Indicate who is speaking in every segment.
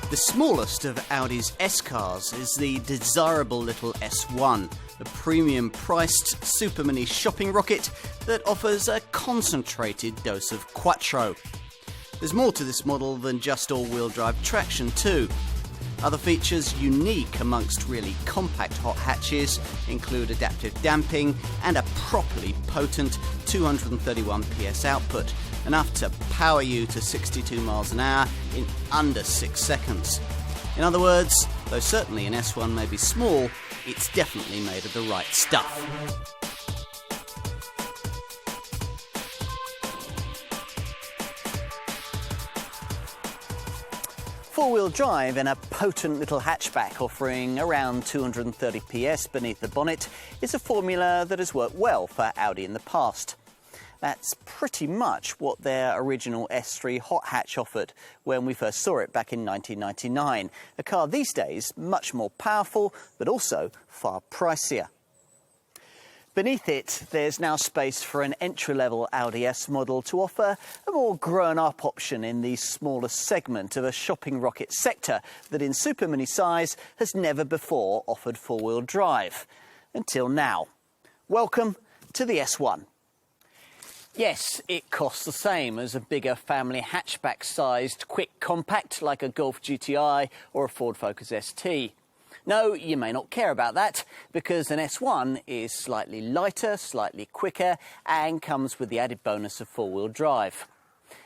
Speaker 1: The smallest of Audi's S-cars is the desirable little S1, a premium-priced super mini shopping rocket that offers a concentrated dose of quattro. There's more to this model than just all-wheel drive traction too. Other features unique amongst really compact hot hatches include adaptive damping and a properly potent 231 PS output, enough to power you to 62 miles an hour in under 6 seconds. In other words, though certainly an S1 may be small, it's definitely made of the right stuff. Four-wheel drive in a potent little hatchback offering around 230 PS beneath the bonnet is a formula that has worked well for Audi in the past. That's pretty much what their original S3 hot hatch offered when we first saw it back in 1999. A car these days much more powerful, but also far pricier. Beneath it, there's now space for an entry-level Audi S model to offer a more grown-up option in the smallest segment of a shopping rocket sector that in super mini size has never before offered four-wheel drive. Until now. Welcome to the S1. Yes, it costs the same as a bigger family hatchback-sized quick compact like a Golf GTI or a Ford Focus ST. No, you may not care about that, because an S1 is slightly lighter, slightly quicker, and comes with the added bonus of four-wheel drive.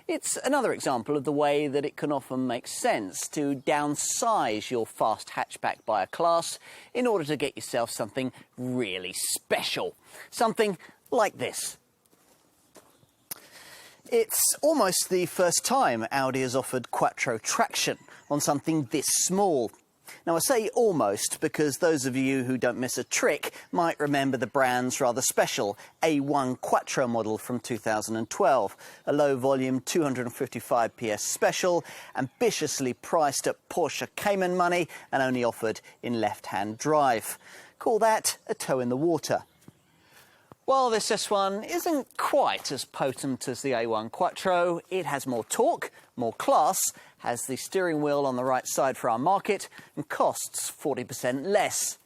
Speaker 1: It's another example of the way that it can often make sense to downsize your fast hatchback by a class in order to get yourself something really special. Something like this. It's almost the first time Audi has offered quattro traction on something this small. Now, I say almost because those of you who don't miss a trick might remember the brand's rather special A1 Quattro model from 2012, a low-volume 255 PS special, ambitiously priced at Porsche Cayman money and only offered in left-hand drive. Call that a toe in the water. While this S1 isn't quite as potent as the A1 Quattro, it has more torque, more class, has the steering wheel on the right side for our market, and costs 40% less.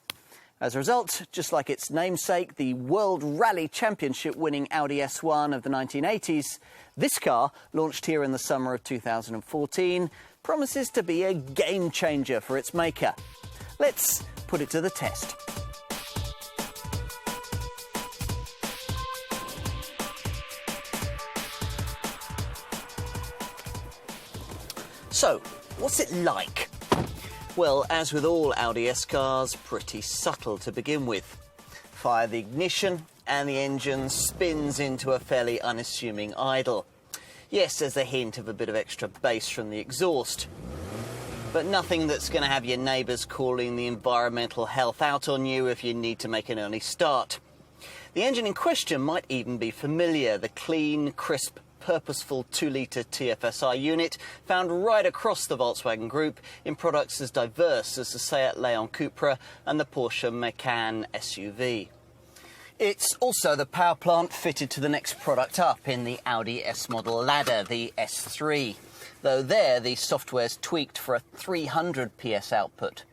Speaker 1: As a result, just like its namesake, the World Rally Championship winning Audi S1 of the 1980s, this car, launched here in the summer of 2014, promises to be a game changer for its maker. Let's put it to the test. So, what's it like? Well, as with all Audi S cars, pretty subtle to begin with. Fire the ignition and the engine spins into a fairly unassuming idle. Yes, there's a hint of a bit of extra bass from the exhaust, but nothing that's going to have your neighbours calling the environmental health out on you if you need to make an early start. The engine in question might even be familiar, the clean, crisp, purposeful 2-litre TFSI unit found right across the Volkswagen Group in products as diverse as the Seat Leon Cupra and the Porsche Macan SUV. It's also the power plant fitted to the next product up in the Audi S model ladder, the S3, though there the software's tweaked for a 300 PS output.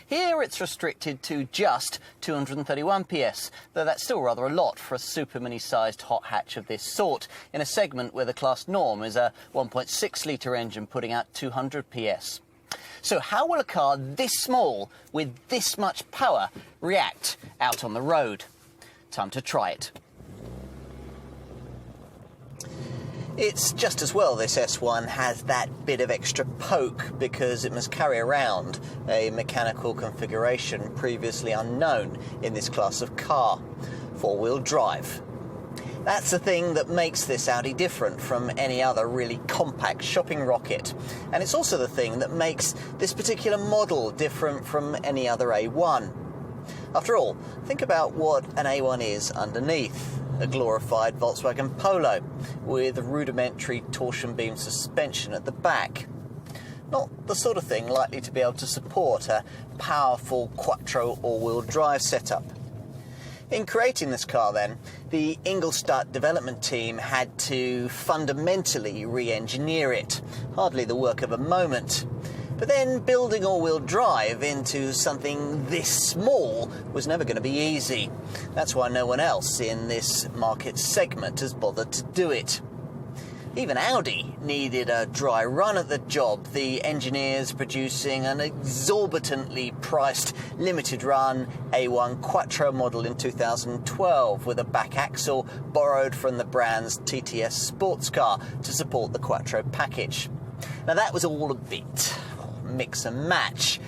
Speaker 1: Here it's restricted to just 231 PS, though that's still rather a lot for a super mini-sized hot hatch of this sort, in a segment where the class norm is a 1.6-litre engine putting out 200 PS. So how will a car this small, with this much power, react out on the road? Time to try it. It's just as well this S1 has that bit of extra poke because it must carry around a mechanical configuration previously unknown in this class of car, four-wheel drive. That's the thing that makes this Audi different from any other really compact shopping rocket. And it's also the thing that makes this particular model different from any other A1. After all, think about what an A1 is underneath. A glorified Volkswagen Polo with rudimentary torsion beam suspension at the back. Not the sort of thing likely to be able to support a powerful quattro all-wheel drive setup. In creating this car then, the Ingolstadt development team had to fundamentally re-engineer it. Hardly the work of a moment. But then building all-wheel drive into something this small was never going to be easy. That's why no one else in this market segment has bothered to do it. Even Audi needed a dry run at the job, the engineers producing an exorbitantly priced limited run A1 Quattro model in 2012 with a back axle borrowed from the brand's TTS sports car to support the Quattro package. Now that was all a bit mix and match.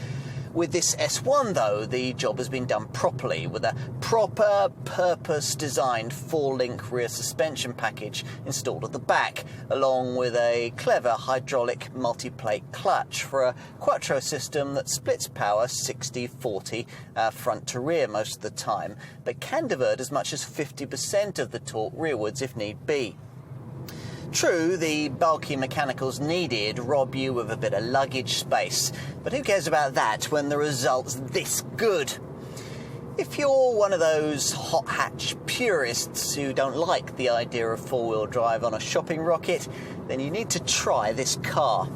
Speaker 1: With this S1 though, the job has been done properly with a proper purpose-designed 4-link rear suspension package installed at the back, along with a clever hydraulic multi-plate clutch for a Quattro system that splits power 60-40 front to rear most of the time, but can divert as much as 50% of the torque rearwards if need be. True, the bulky mechanicals needed rob you of a bit of luggage space, but who cares about that when the result's this good? If you're one of those hot hatch purists who don't like the idea of four-wheel drive on a shopping rocket, then you need to try this car.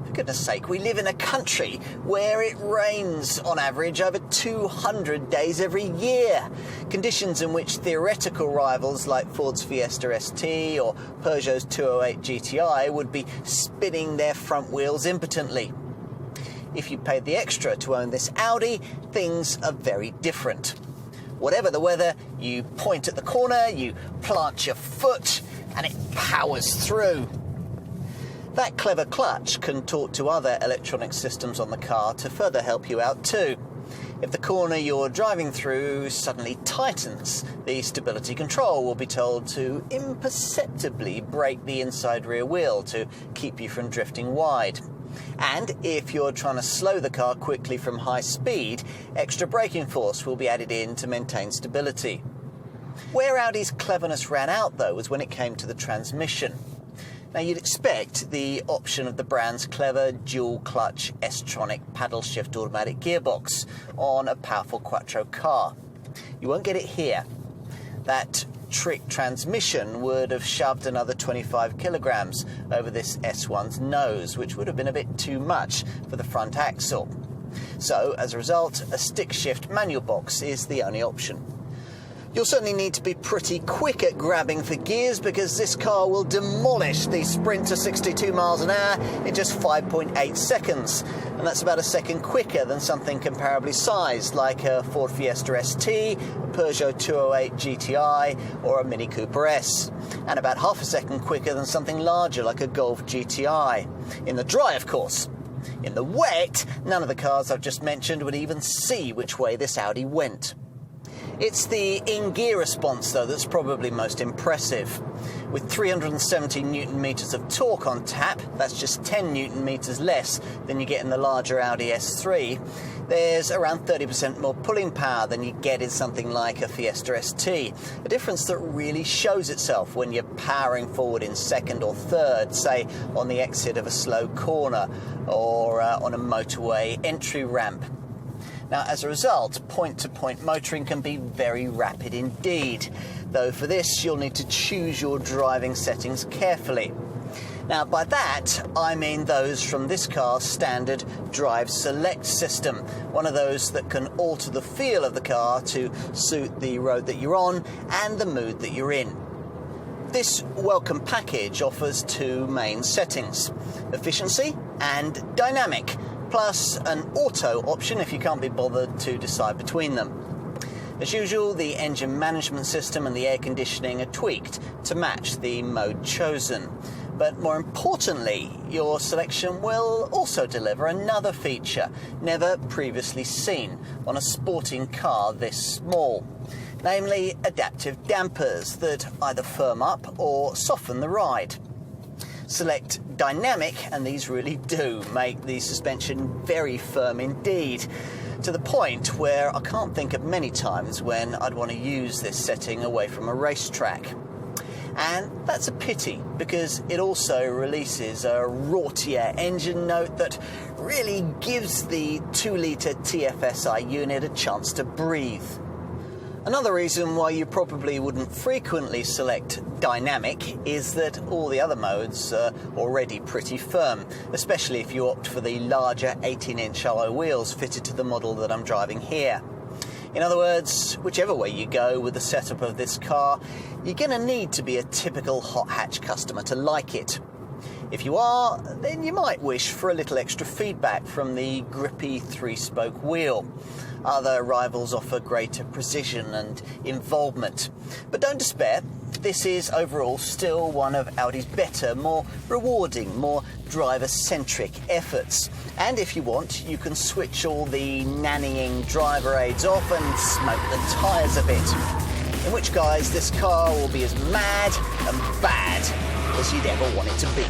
Speaker 1: For goodness sake, we live in a country where it rains on average over 200 days every year. Conditions in which theoretical rivals like Ford's Fiesta ST or Peugeot's 208 GTI would be spinning their front wheels impotently. If you paid the extra to own this Audi, things are very different. Whatever the weather, you point at the corner, you plant your foot, and it powers through. That clever clutch can talk to other electronic systems on the car to further help you out too. If the corner you're driving through suddenly tightens, the stability control will be told to imperceptibly brake the inside rear wheel to keep you from drifting wide. And if you're trying to slow the car quickly from high speed, extra braking force will be added in to maintain stability. Where Audi's cleverness ran out though was when it came to the transmission. Now you'd expect the option of the brand's clever dual-clutch S-tronic paddle-shift automatic gearbox on a powerful Quattro car. You won't get it here. That trick transmission would have shoved another 25 kilograms over this S1's nose, which would have been a bit too much for the front axle. So, as a result, a stick-shift manual box is the only option. You'll certainly need to be pretty quick at grabbing for gears because this car will demolish the sprint to 62 miles an hour in just 5.8 seconds. And that's about a second quicker than something comparably sized like a Ford Fiesta ST, a Peugeot 208 GTI or a Mini Cooper S. And about half a second quicker than something larger like a Golf GTI. In the dry, of course. In the wet, none of the cars I've just mentioned would even see which way this Audi went. It's the in-gear response, though, that's probably most impressive. With 370 Newton-meters of torque on tap, that's just 10 Newton-meters less than you get in the larger Audi S3, there's around 30% more pulling power than you get in something like a Fiesta ST, a difference that really shows itself when you're powering forward in second or third, say on the exit of a slow corner or on a motorway entry ramp. Now, as a result, point-to-point motoring can be very rapid indeed, though for this you'll need to choose your driving settings carefully. Now, by that, I mean those from this car's standard Drive Select system, one of those that can alter the feel of the car to suit the road that you're on and the mood that you're in. This welcome package offers two main settings, efficiency and dynamic, plus an auto option if you can't be bothered to decide between them. As usual, the engine management system and the air conditioning are tweaked to match the mode chosen. But more importantly, your selection will also deliver another feature never previously seen on a sporting car this small, namely adaptive dampers that either firm up or soften the ride. Select dynamic, and these really do make the suspension very firm indeed, to the point where I can't think of many times when I'd want to use this setting away from a racetrack. And that's a pity, because it also releases a rortier engine note that really gives the 2-litre TFSI unit a chance to breathe. Another reason why you probably wouldn't frequently select dynamic is that all the other modes are already pretty firm, especially if you opt for the larger 18-inch alloy wheels fitted to the model that I'm driving here. In other words, whichever way you go with the setup of this car, you're going to need to be a typical hot hatch customer to like it. If you are, then you might wish for a little extra feedback from the grippy three-spoke wheel. Other rivals offer greater precision and involvement. But don't despair, this is overall still one of Audi's better, more rewarding, more driver-centric efforts. And if you want, you can switch all the nannying driver aids off and smoke the tyres a bit. In which guise, this car will be as mad and bad as you'd ever want it to be.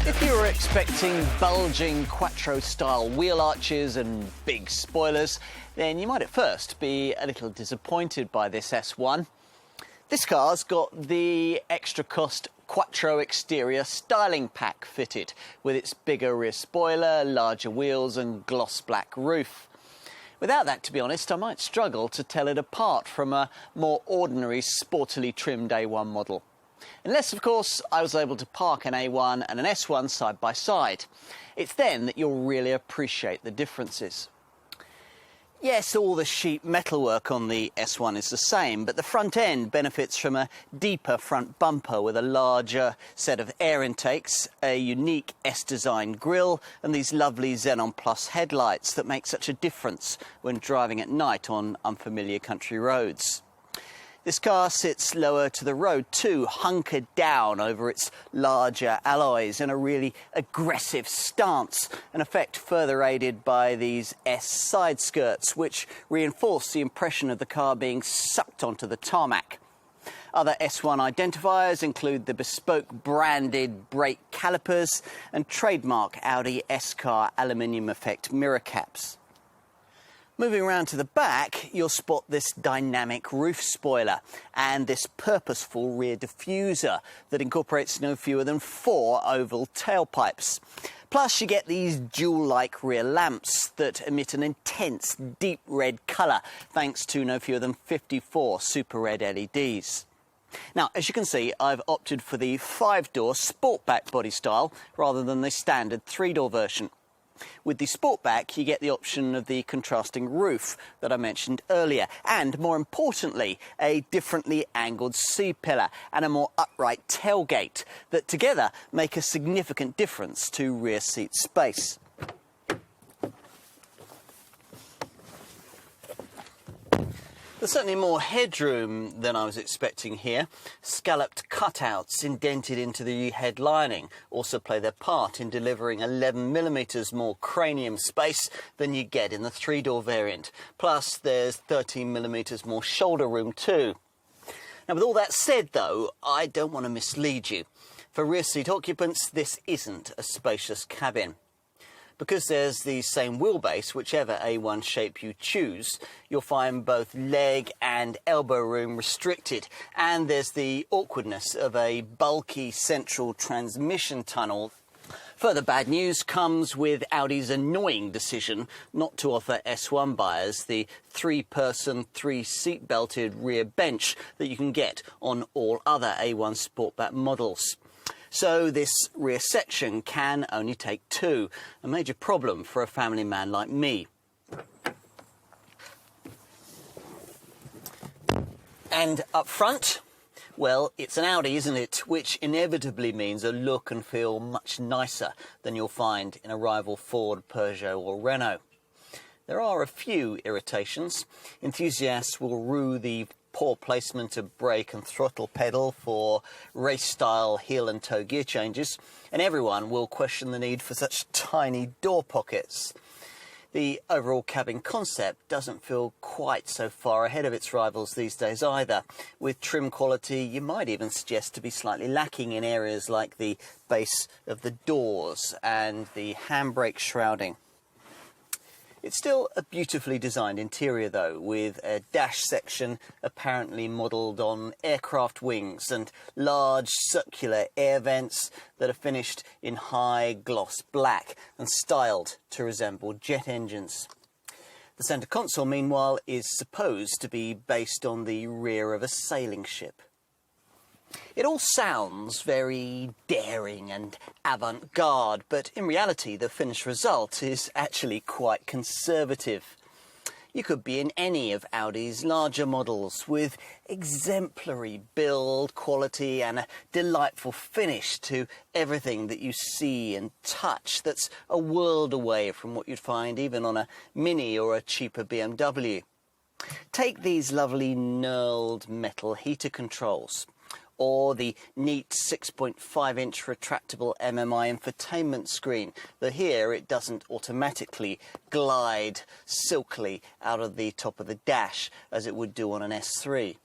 Speaker 1: If you were expecting bulging Quattro-style wheel arches and big spoilers, then you might at first be a little disappointed by this S1. This car's got the extra cost Quattro exterior styling pack fitted, with its bigger rear spoiler, larger wheels and gloss black roof. Without that, to be honest, I might struggle to tell it apart from a more ordinary, sportily trimmed A1 model. Unless, of course, I was able to park an A1 and an S1 side by side. It's then that you'll really appreciate the differences. Yes, all the sheet metalwork on the S1 is the same, but the front end benefits from a deeper front bumper with a larger set of air intakes, a unique S-design grille, and these lovely Xenon Plus headlights that make such a difference when driving at night on unfamiliar country roads. This car sits lower to the road too, hunkered down over its larger alloys in a really aggressive stance, an effect further aided by these S side skirts, which reinforce the impression of the car being sucked onto the tarmac. Other S1 identifiers include the bespoke branded brake calipers and trademark Audi S-Car aluminium effect mirror caps. Moving around to the back, you'll spot this dynamic roof spoiler and this purposeful rear diffuser that incorporates no fewer than 4 oval tailpipes. Plus, you get these jewel-like rear lamps that emit an intense deep red colour thanks to no fewer than 54 super red LEDs. Now, as you can see, I've opted for the 5-door Sportback body style rather than the standard 3-door version. With the Sportback, you get the option of the contrasting roof that I mentioned earlier, and more importantly, a differently angled C-pillar and a more upright tailgate that together make a significant difference to rear seat space. There's certainly more headroom than I was expecting here. Scalloped cutouts indented into the head lining also play their part in delivering 11mm more cranium space than you get in the 3-door variant. Plus, there's 13mm more shoulder room too. Now, with all that said, though, I don't want to mislead you. For rear seat occupants, this isn't a spacious cabin. Because there's the same wheelbase, whichever A1 shape you choose, you'll find both leg and elbow room restricted. And there's the awkwardness of a bulky central transmission tunnel. Further bad news comes with Audi's annoying decision not to offer S1 buyers the 3-person, 3-seat-belted rear bench that you can get on all other A1 Sportback models. So this rear section can only take 2, a major problem for a family man like me. And up front, well, it's an Audi, isn't it? Which inevitably means a look and feel much nicer than you'll find in a rival Ford, Peugeot or Renault. There are a few irritations. Enthusiasts will rue the poor placement of brake and throttle pedal for race-style heel and toe gear changes, and everyone will question the need for such tiny door pockets. The overall cabin concept doesn't feel quite so far ahead of its rivals these days either, with trim quality you might even suggest to be slightly lacking in areas like the base of the doors and the handbrake shrouding. It's still a beautifully designed interior though, with a dash section apparently modelled on aircraft wings and large circular air vents that are finished in high gloss black and styled to resemble jet engines. The centre console, meanwhile, is supposed to be based on the rear of a sailing ship. It all sounds very daring and avant-garde, but in reality the finished result is actually quite conservative. You could be in any of Audi's larger models with exemplary build quality and a delightful finish to everything that you see and touch that's a world away from what you'd find even on a Mini or a cheaper BMW. Take these lovely knurled metal heater controls, or the neat 6.5-inch retractable MMI infotainment screen, though here it doesn't automatically glide silkily out of the top of the dash as it would do on an S3.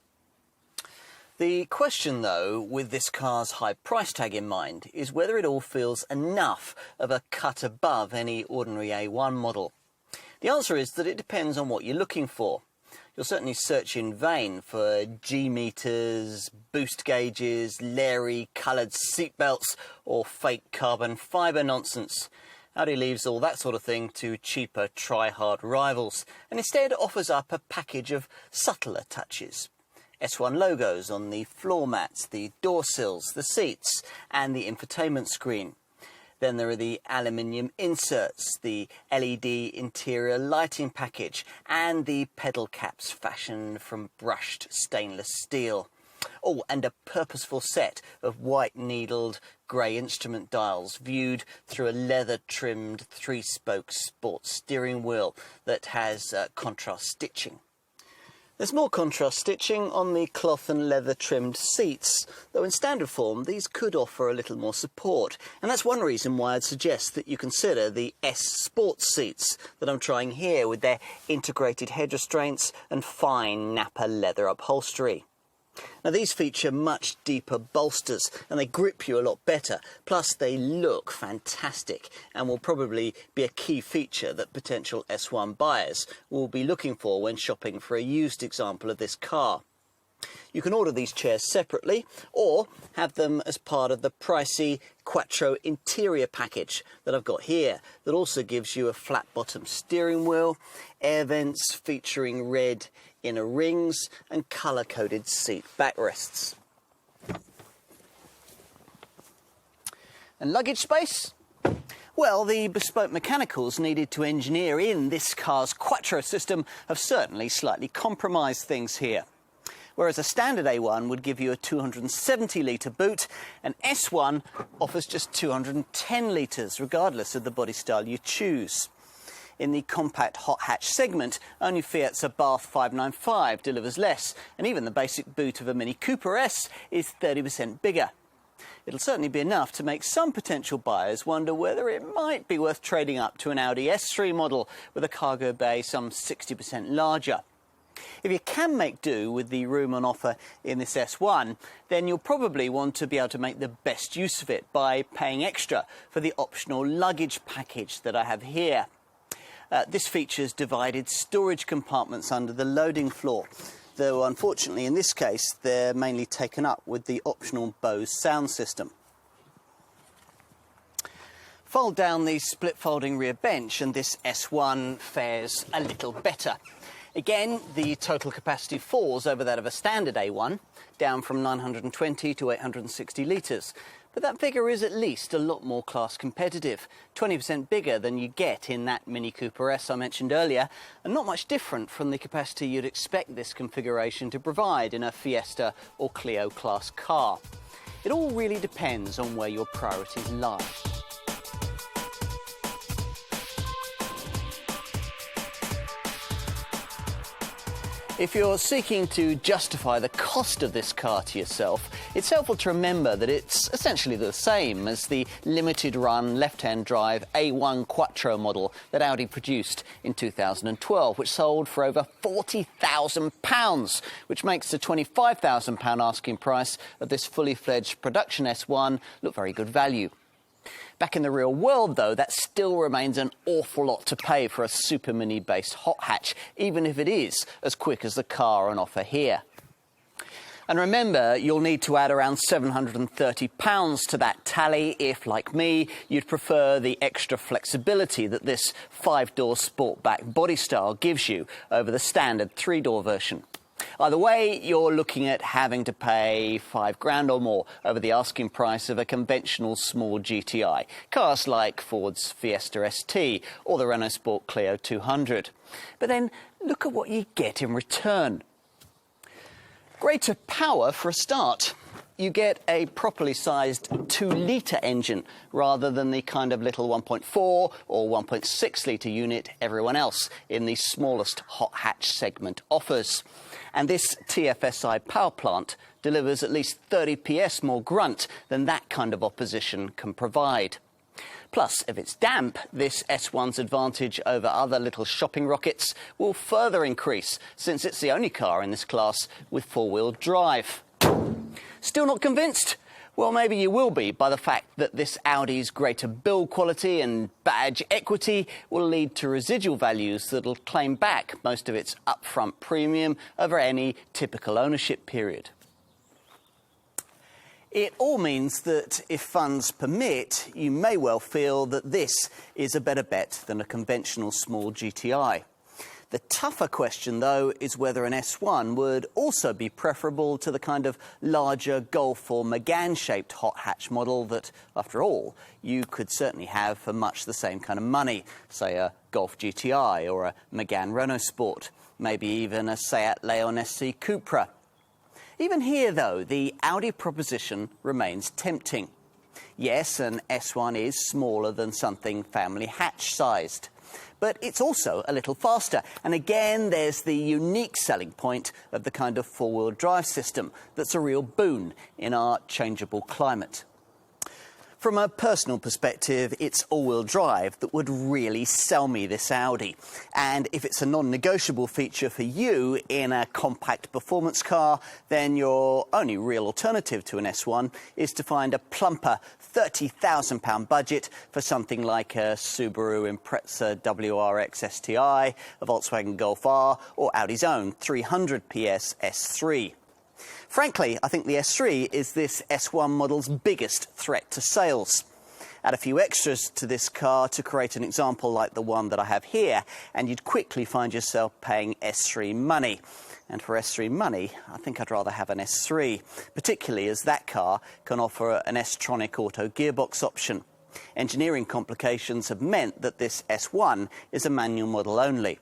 Speaker 1: The question, though, with this car's high price tag in mind, is whether it all feels enough of a cut above any ordinary A1 model. The answer is that it depends on what you're looking for. You'll certainly search in vain for G-meters, boost gauges, leery coloured seatbelts or fake carbon fibre nonsense. Audi leaves all that sort of thing to cheaper try-hard rivals and instead offers up a package of subtler touches. S1 logos on the floor mats, the door sills, the seats and the infotainment screen. Then there are the aluminium inserts, the LED interior lighting package and the pedal caps fashioned from brushed stainless steel. Oh, and a purposeful set of white-needled grey instrument dials viewed through a leather-trimmed 3-spoke sports steering wheel that has contrast stitching. There's more contrast stitching on the cloth and leather trimmed seats, though in standard form these could offer a little more support, and that's one reason why I'd suggest that you consider the S Sports seats that I'm trying here with their integrated head restraints and fine Napa leather upholstery. Now these feature much deeper bolsters and they grip you a lot better, plus they look fantastic and will probably be a key feature that potential S1 buyers will be looking for when shopping for a used example of this car. You can order these chairs separately or have them as part of the pricey Quattro interior package that I've got here, that also gives you a flat bottom steering wheel, air vents featuring red inner rings and colour-coded seat backrests. And luggage space? Well, the bespoke mechanicals needed to engineer in this car's Quattro system have certainly slightly compromised things here. Whereas a standard A1 would give you a 270-litre boot, an S1 offers just 210 litres, regardless of the body style you choose. In the compact hot hatch segment, only Fiat's Abarth 595 delivers less, and even the basic boot of a Mini Cooper S is 30% bigger. It'll certainly be enough to make some potential buyers wonder whether it might be worth trading up to an Audi S3 model with a cargo bay some 60% larger. If you can make do with the room on offer in this S1, then you'll probably want to be able to make the best use of it by paying extra for the optional luggage package that I have here. This features divided storage compartments under the loading floor, though unfortunately in this case they're mainly taken up with the optional Bose sound system. Fold down the split folding rear bench and this S1 fares a little better. Again, the total capacity falls over that of a standard A1, down from 920 to 860 litres. But that figure is at least a lot more class competitive, 20% bigger than you get in that Mini Cooper S I mentioned earlier, and not much different from the capacity you'd expect this configuration to provide in a Fiesta or Clio class car. It all really depends on where your priorities lie. If you're seeking to justify the cost of this car to yourself, it's helpful to remember that it's essentially the same as the limited-run left-hand drive A1 Quattro model that Audi produced in 2012, which sold for over £40,000, which makes the £25,000 asking price of this fully-fledged production S1 look very good value. Back in the real world, though, that still remains an awful lot to pay for a Super Mini-based hot hatch, even if it is as quick as the car on offer here. And remember, you'll need to add around £730 to that tally if, like me, you'd prefer the extra flexibility that this 5-door Sportback body style gives you over the standard 3-door version. Either way, you're looking at having to pay £5,000 or more over the asking price of a conventional small GTI, cars like Ford's Fiesta ST or the Renault Sport Clio 200. But then look at what you get in return. Greater power for a start. You get a properly sized 2-litre engine rather than the kind of little 1.4 or 1.6-litre unit everyone else in the smallest hot hatch segment offers. And this TFSI power plant delivers at least 30 PS more grunt than that kind of opposition can provide. Plus, if it's damp, this S1's advantage over other little shopping rockets will further increase, since it's the only car in this class with 4-wheel drive. Still not convinced? Well, maybe you will be by the fact that this Audi's greater build quality and badge equity will lead to residual values that'll claim back most of its upfront premium over any typical ownership period. It all means that if funds permit, you may well feel that this is a better bet than a conventional small GTI. The tougher question, though, is whether an S1 would also be preferable to the kind of larger Golf or Megane-shaped hot hatch model that, after all, you could certainly have for much the same kind of money, say a Golf GTI or a Megane Renault Sport, maybe even a Seat Leon SC Cupra. Even here, though, the Audi proposition remains tempting. Yes, an S1 is smaller than something family hatch-sized, but it's also a little faster. And again, there's the unique selling point of the kind of 4-wheel drive system that's a real boon in our changeable climate. From a personal perspective, it's all-wheel drive that would really sell me this Audi. And if it's a non-negotiable feature for you in a compact performance car, then your only real alternative to an S1 is to find a plumper £30,000 budget for something like a Subaru Impreza WRX STI, a Volkswagen Golf R, or Audi's own 300 PS S3. Frankly, I think the S3 is this S1 model's biggest threat to sales. Add a few extras to this car to create an example like the one that I have here, and you'd quickly find yourself paying S3 money. And for S3 money, I think I'd rather have an S3, particularly as that car can offer an S-tronic auto gearbox option. Engineering complications have meant that this S1 is a manual model only.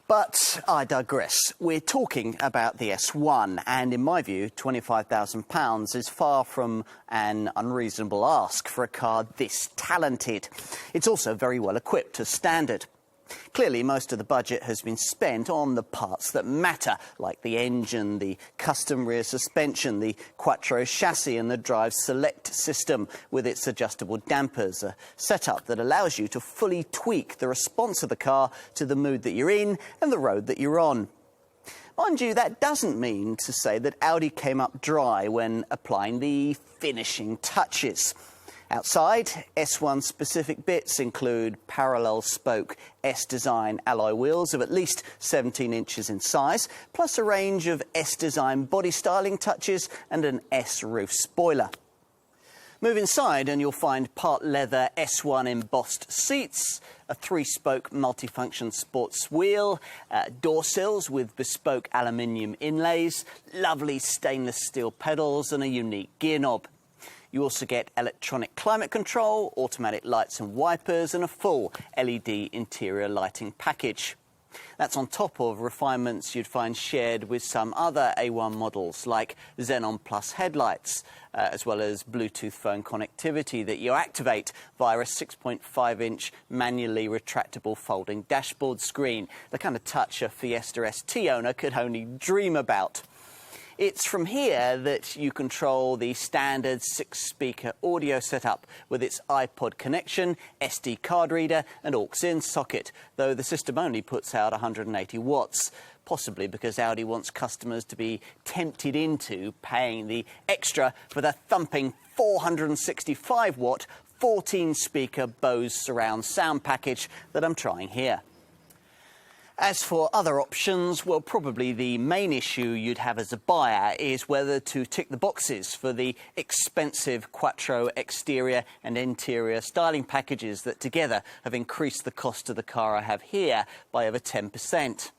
Speaker 1: But I digress. We're talking about the S1, and in my view, £25,000 is far from an unreasonable ask for a car this talented. It's also very well equipped as standard. Clearly, most of the budget has been spent on the parts that matter, like the engine, the custom rear suspension, the Quattro chassis and the Drive Select system with its adjustable dampers, a setup that allows you to fully tweak the response of the car to the mood that you're in and the road that you're on. Mind you, that doesn't mean to say that Audi came up dry when applying the finishing touches. Outside, S1 specific bits include parallel spoke S-Design alloy wheels of at least 17 inches in size, plus a range of S-Design body styling touches and an S-roof spoiler. Move inside and you'll find part leather S1 embossed seats, a 3-spoke multifunction sports wheel, door sills with bespoke aluminium inlays, lovely stainless steel pedals and a unique gear knob. You also get electronic climate control, automatic lights and wipers, and a full LED interior lighting package. That's on top of refinements you'd find shared with some other A1 models, like Xenon Plus headlights, as well as Bluetooth phone connectivity that you activate via a 6.5-inch manually retractable folding dashboard screen, the kind of touch a Fiesta ST owner could only dream about. It's from here that you control the standard 6-speaker audio setup with its iPod connection, SD card reader and aux-in socket, though the system only puts out 180 watts, possibly because Audi wants customers to be tempted into paying the extra for the thumping 465-watt 14-speaker Bose surround sound package that I'm trying here. As for other options, well, probably the main issue you'd have as a buyer is whether to tick the boxes for the expensive Quattro exterior and interior styling packages that together have increased the cost of the car I have here by over 10%.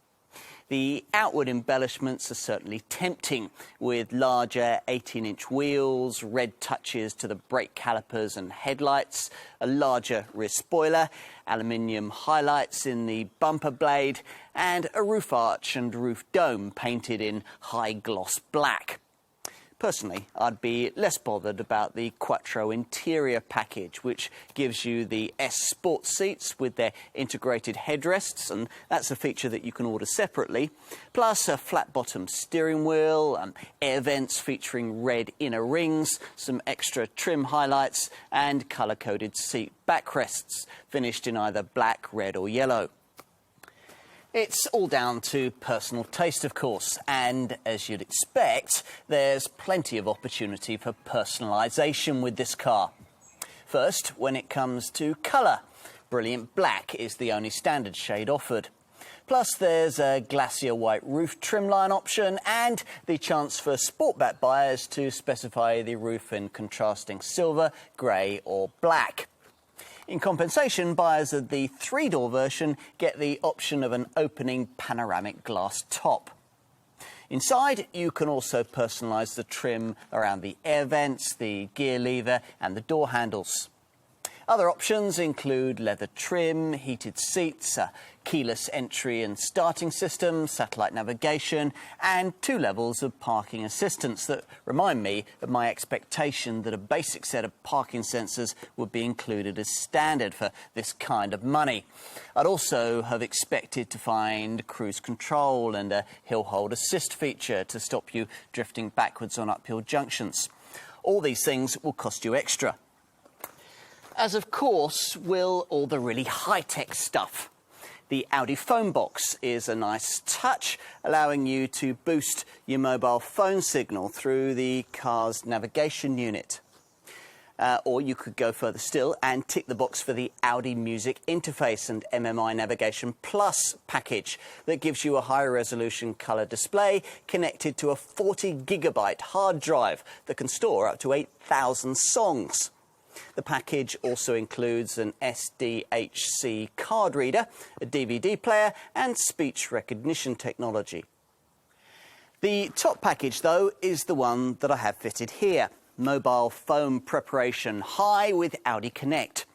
Speaker 1: The outward embellishments are certainly tempting, with larger 18-inch wheels, red touches to the brake calipers and headlights, a larger rear spoiler, aluminium highlights in the bumper blade, and a roof arch and roof dome painted in high-gloss black. Personally, I'd be less bothered about the Quattro interior package, which gives you the S Sport seats with their integrated headrests, and that's a feature that you can order separately, plus a flat-bottom steering wheel, air vents featuring red inner rings, some extra trim highlights, and colour-coded seat backrests, finished in either black, red or yellow. It's all down to personal taste, of course, and as you'd expect, there's plenty of opportunity for personalisation with this car. First, when it comes to colour, brilliant black is the only standard shade offered. Plus, there's a glacier white roof trimline option and the chance for sportback buyers to specify the roof in contrasting silver, grey or black. In compensation, buyers of the 3-door version get the option of an opening panoramic glass top. Inside, you can also personalise the trim around the air vents, the gear lever and the door handles. Other options include leather trim, heated seats, a keyless entry and starting system, satellite navigation, and 2 levels of parking assistance that remind me of my expectation that a basic set of parking sensors would be included as standard for this kind of money. I'd also have expected to find cruise control and a hill hold assist feature to stop you drifting backwards on uphill junctions. All these things will cost you extra. As of course will all the really high-tech stuff. The Audi phone box is a nice touch, allowing you to boost your mobile phone signal through the car's navigation unit. Or you could go further still and tick the box for the Audi Music Interface and MMI Navigation Plus package that gives you a higher resolution colour display connected to a 40GB hard drive that can store up to 8,000 songs. The package also includes an SDHC card reader, a DVD player and speech recognition technology. The top package, though, is the one that I have fitted here. Mobile phone preparation high with Audi Connect.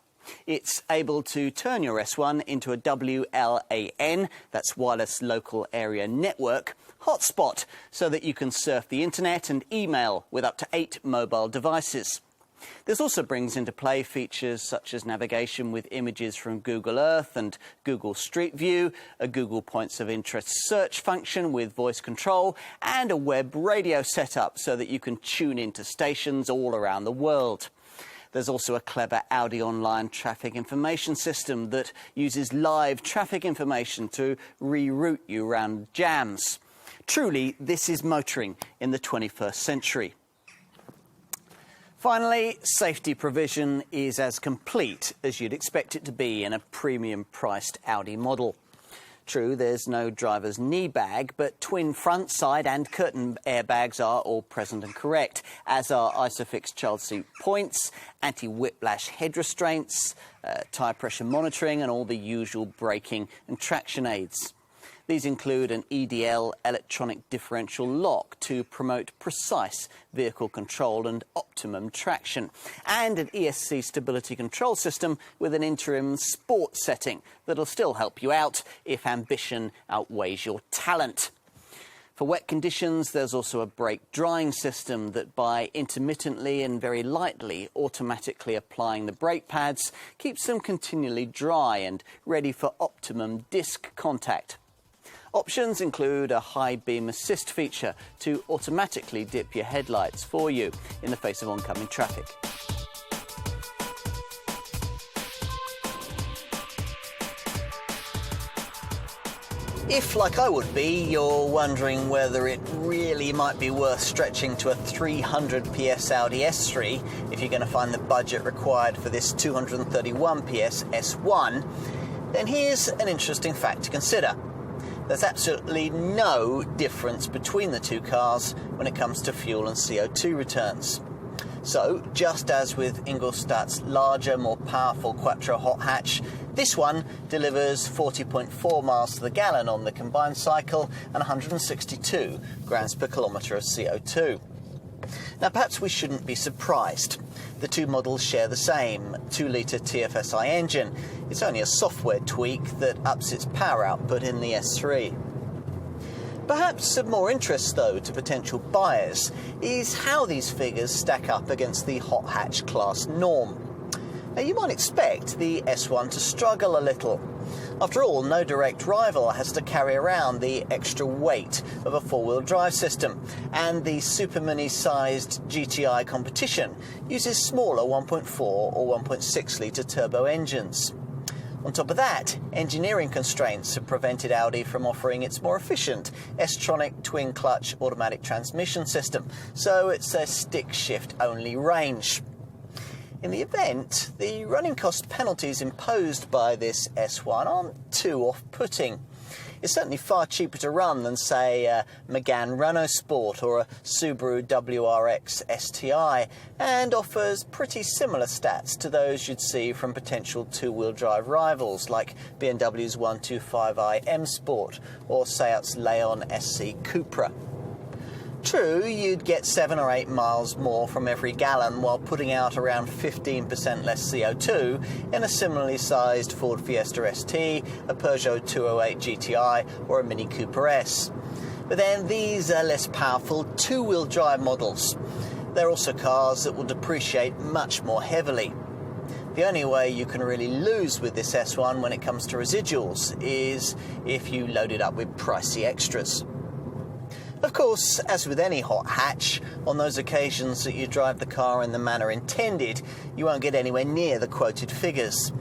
Speaker 1: It's able to turn your S1 into a WLAN, that's wireless local area network, hotspot, so that you can surf the internet and email with up to 8 mobile devices. This also brings into play features such as navigation with images from Google Earth and Google Street View, a Google Points of Interest search function with voice control, and a web radio setup so that you can tune into stations all around the world. There's also a clever Audi online traffic information system that uses live traffic information to reroute you around jams. Truly, this is motoring in the 21st century. Finally, safety provision is as complete as you'd expect it to be in a premium-priced Audi model. True, there's no driver's knee bag, but twin front, side and curtain airbags are all present and correct, as are ISOFIX child seat points, anti-whiplash head restraints, tyre pressure monitoring and all the usual braking and traction aids. These include an EDL electronic differential lock to promote precise vehicle control and optimum traction, and an ESC stability control system with an interim sport setting that'll still help you out if ambition outweighs your talent. For wet conditions, there's also a brake drying system that, by intermittently and very lightly automatically applying the brake pads, keeps them continually dry and ready for optimum disc contact. Options include a high beam assist feature to automatically dip your headlights for you in the face of oncoming traffic. If, like I would be, you're wondering whether it really might be worth stretching to a 300 PS Audi S3 if you're going to find the budget required for this 231 PS S1, then here's an interesting fact to consider. There's absolutely no difference between the two cars when it comes to fuel and CO2 returns. So, just as with Ingolstadt's larger, more powerful Quattro hot hatch, this one delivers 40.4 miles to the gallon on the combined cycle and 162 grams per kilometre of CO2. Now, perhaps we shouldn't be surprised. The two models share the same 2-litre TFSI engine. It's only a software tweak that ups its power output in the S3. Perhaps of more interest, though, to potential buyers is how these figures stack up against the hot hatch class norm. Now, you might expect the S1 to struggle a little. After all, no direct rival has to carry around the extra weight of a four-wheel drive system, and the Super Mini-sized GTI competition uses smaller 1.4 or 1.6 litre turbo engines. On top of that, engineering constraints have prevented Audi from offering its more efficient S-tronic twin-clutch automatic transmission system, so it's a stick-shift-only range. In the event, the running cost penalties imposed by this S1 aren't too off-putting. It's certainly far cheaper to run than, say, a Megane Renault Sport or a Subaru WRX STI, and offers pretty similar stats to those you'd see from potential two-wheel drive rivals like BMW's 125i M Sport or Seat's Leon SC Cupra. True, you'd get 7 or 8 miles more from every gallon while putting out around 15% less CO2 in a similarly sized Ford Fiesta ST, a Peugeot 208 GTI or a Mini Cooper S. But then these are less powerful two-wheel drive models. They're also cars that will depreciate much more heavily. The only way you can really lose with this S1 when it comes to residuals is if you load it up with pricey extras. Of course, as with any hot hatch, on those occasions that you drive the car in the manner intended, you won't get anywhere near the quoted figures.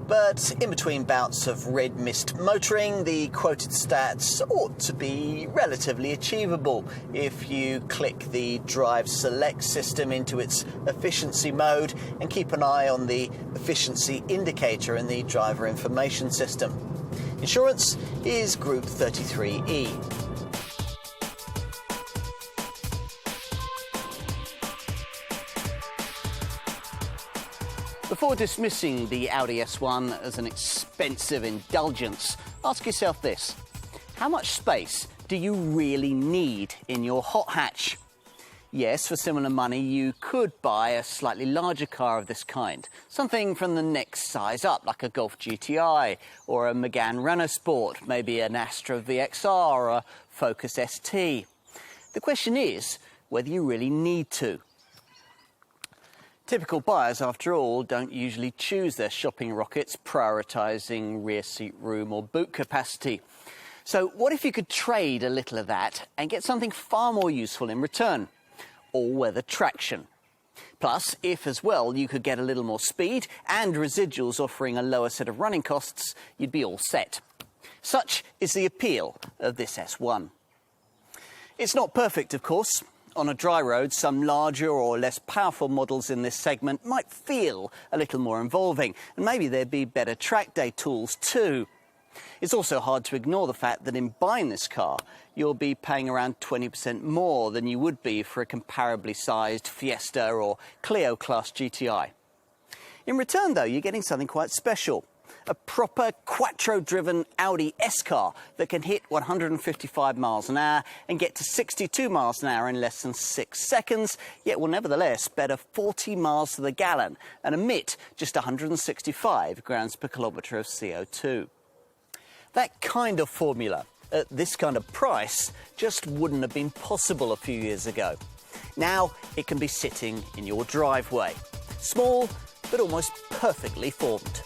Speaker 1: But in between bouts of red mist motoring, the quoted stats ought to be relatively achievable if you click the Drive Select system into its efficiency mode and keep an eye on the efficiency indicator in the driver information system. Insurance is Group 33E. Before dismissing the Audi S1 as an expensive indulgence, ask yourself this: how much space do you really need in your hot hatch? Yes, for similar money you could buy a slightly larger car of this kind, something from the next size up, like a Golf GTI or a Megane Renault Sport, maybe an Astra VXR or a Focus ST. The question is whether you really need to. Typical buyers, after all, don't usually choose their shopping rockets prioritising rear seat room or boot capacity. So what if you could trade a little of that and get something far more useful in return? All-weather traction. Plus, if as well you could get a little more speed and residuals offering a lower set of running costs, you'd be all set. Such is the appeal of this S1. It's not perfect, of course. On a dry road, some larger or less powerful models in this segment might feel a little more involving, and maybe there'd be better track day tools too. It's also hard to ignore the fact that in buying this car, you'll be paying around 20% more than you would be for a comparably sized Fiesta or Clio class GTI. In return, though, you're getting something quite special. A proper Quattro-driven Audi S-car that can hit 155 miles an hour and get to 62 miles an hour in less than 6 seconds, yet will nevertheless better 40 miles to the gallon and emit just 165 grams per kilometre of CO2. That kind of formula, at this kind of price, just wouldn't have been possible a few years ago. Now it can be sitting in your driveway. Small, but almost perfectly formed.